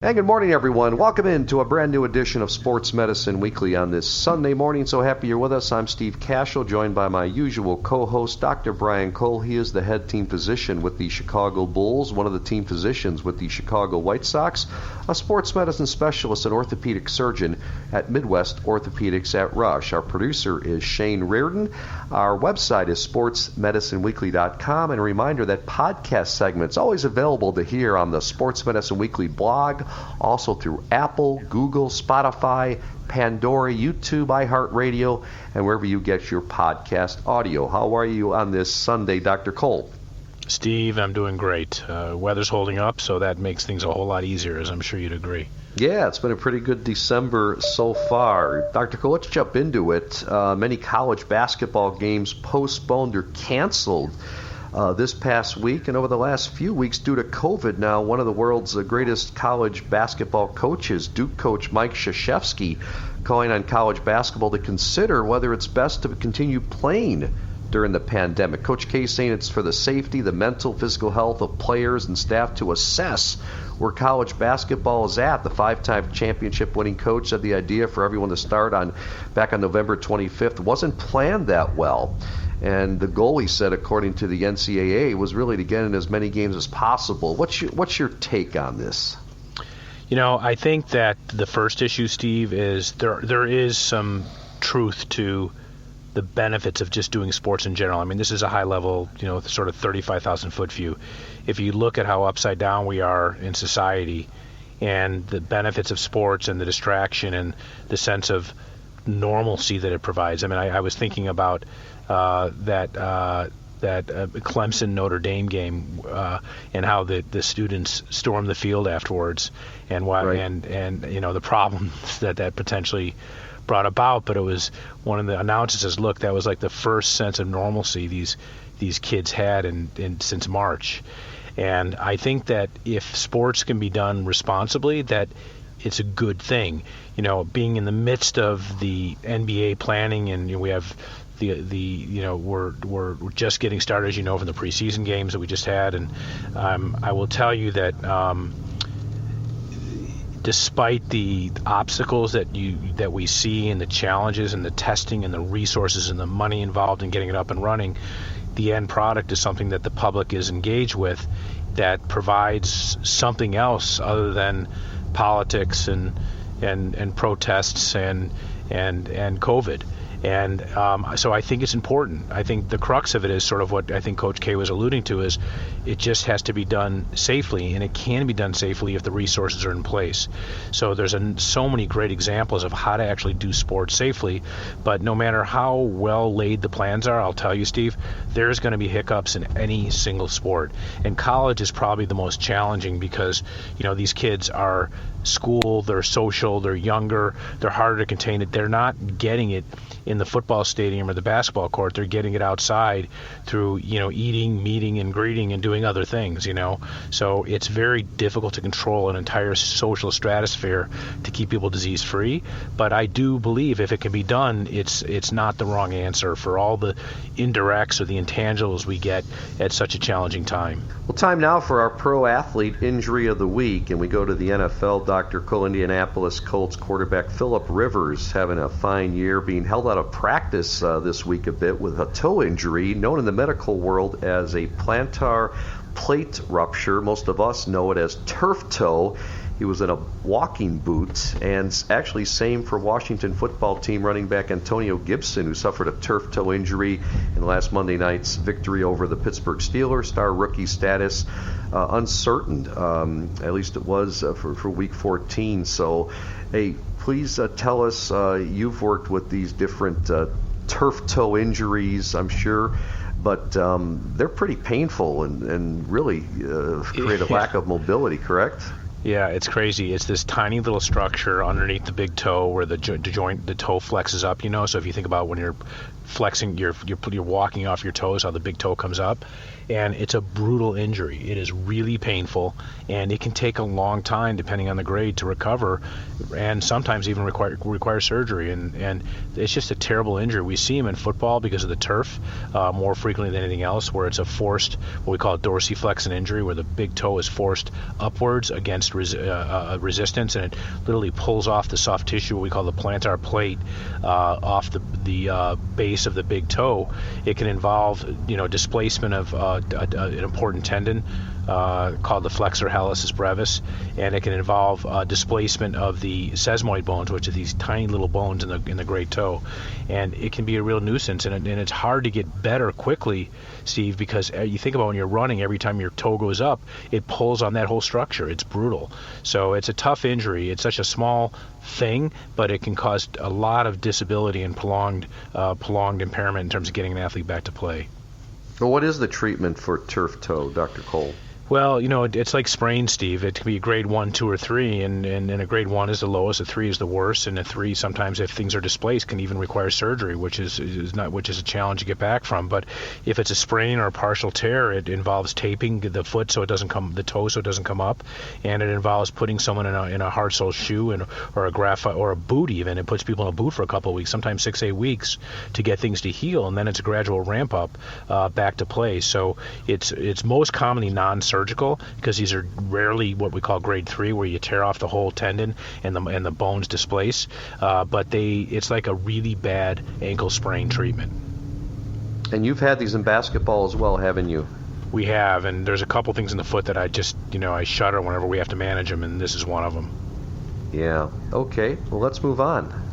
And good morning, everyone. Welcome into a brand new edition of Sports Medicine Weekly on this Sunday morning. So happy you're with us. I'm Steve Kashul, joined by my usual co-host, Dr. Brian Cole. He is the head team physician with the Chicago Bulls, one of the team physicians with the Chicago White Sox, a sports medicine specialist and orthopedic surgeon at Midwest Orthopedics at Rush. Our producer is Shane Reardon. Our website is sportsmedicineweekly.com. And a reminder that podcast segments always available to hear on the Sports Medicine Weekly blog, also through Apple, Google, Spotify, Pandora, YouTube, iHeartRadio, and wherever you get your podcast audio. How are you on this Sunday, Dr. Cole? Steve, I'm doing great. Weather's holding up, so that makes things a whole lot easier, as I'm sure you'd agree. Yeah, it's been a pretty good December so far. Dr. Cole, let's jump into it. Many college basketball games postponed or canceled this past week and over the last few weeks due to COVID. Now, one of the world's greatest college basketball coaches, Duke Coach Mike Krzyzewski, calling on college basketball to consider whether it's best to continue playing during the pandemic. Coach K saying it's for the safety, the mental, physical health of players and staff to assess where college basketball is at. The five-time championship-winning coach said the idea for everyone to start back on November 25th wasn't planned that well. And the goal, he said, according to the NCAA, was really to get in as many games as possible. What's your take on this? You know, I think that the first issue, Steve, is there is some truth to the benefits of just doing sports in general. I mean, this is a high-level, sort of 35,000-foot view. If you look at how upside down we are in society and the benefits of sports and the distraction and the sense of normalcy that it provides. I mean, I was thinking about that Clemson Notre Dame game and how the students stormed the field afterwards, and why, right, and the problems that potentially brought about. But it was one of the announcers says, look, that was like the first sense of normalcy these kids had since March. And I think that if sports can be done responsibly, that it's a good thing. Being in the midst of the NBA planning, and we have we're just getting started, as you know, from the preseason games that we just had, and I will tell you that despite the obstacles that we see and the challenges and the testing and the resources and the money involved in getting it up and running, the end product is something that the public is engaged with that provides something else other than politics and protests and COVID. And so I think it's important. I think the crux of it is sort of what I think Coach K was alluding to, is it just has to be done safely, and it can be done safely if the resources are in place. So there's so many great examples of how to actually do sports safely, but no matter how well laid the plans are, I'll tell you, Steve, there's going to be hiccups in any single sport. And college is probably the most challenging because, these kids are school, they're social, they're younger, they're harder to contain it. They're not getting it in the football stadium or the basketball court. They're getting it outside through, eating, meeting, and greeting and doing other things, So it's very difficult to control an entire social stratosphere to keep people disease free. But I do believe if it can be done, it's not the wrong answer for all the indirects or the intangibles we get at such a challenging time. Well, time now for our pro athlete injury of the week, and we go to the NFL. Dr. Cole, Indianapolis Colts quarterback Phillip Rivers having a fine year, being held out of practice this week a bit with a toe injury known in the medical world as a plantar plate rupture. Most of us know it as turf toe. He was in a walking boot, and actually same for Washington football team running back Antonio Gibson, who suffered a turf toe injury in last Monday night's victory over the Pittsburgh Steelers. Star rookie status uncertain, at least it was for Week 14. So, hey, please tell us, you've worked with these different turf toe injuries, I'm sure, but they're pretty painful and really create a lack of mobility, correct? Yeah, it's crazy. It's this tiny little structure underneath the big toe where the toe flexes up, So if you think about when you're flexing, you're walking off your toes, how the big toe comes up. and it's a brutal injury. It is really painful, and it can take a long time, depending on the grade, to recover, and sometimes even require surgery. And it's just a terrible injury. We see them in football because of the turf more frequently than anything else, where it's a forced, what we call a dorsiflexon injury, where the big toe is forced upwards against resistance, and it literally pulls off the soft tissue, what we call the plantar plate, off the base of the big toe. It can involve, displacement of an important tendon called the flexor hallucis brevis, and it can involve displacement of the sesamoid bones, which are these tiny little bones in the great toe, and it can be a real nuisance. And it's hard to get better quickly, Steve, because you think about when you're running, every time your toe goes up, it pulls on that whole structure. It's brutal. So it's a tough injury. It's such a small thing, but it can cause a lot of disability and prolonged impairment in terms of getting an athlete back to play. Well, what is the treatment for turf toe, Dr. Cole? Well, it's like sprain, Steve. It can be a grade 1, 2, or 3, and a grade 1 is the lowest, a 3 is the worst, and a 3 sometimes, if things are displaced, can even require surgery, which is a challenge to get back from. But if it's a sprain or a partial tear, it involves taping the foot the toe so it doesn't come up, and it involves putting someone in a hard sole shoe or a graphite or a boot even. It puts people in a boot for a couple of weeks, sometimes 6-8 weeks, to get things to heal, and then it's a gradual ramp up back to play. So it's most commonly non-surgical, because these are rarely what we call grade 3, where you tear off the whole tendon and the bones displace. But it's like a really bad ankle sprain treatment. And you've had these in basketball as well, haven't you? We have, and there's a couple things in the foot that I just, I shudder whenever we have to manage them, and this is one of them. Yeah. Okay. Well, let's move on.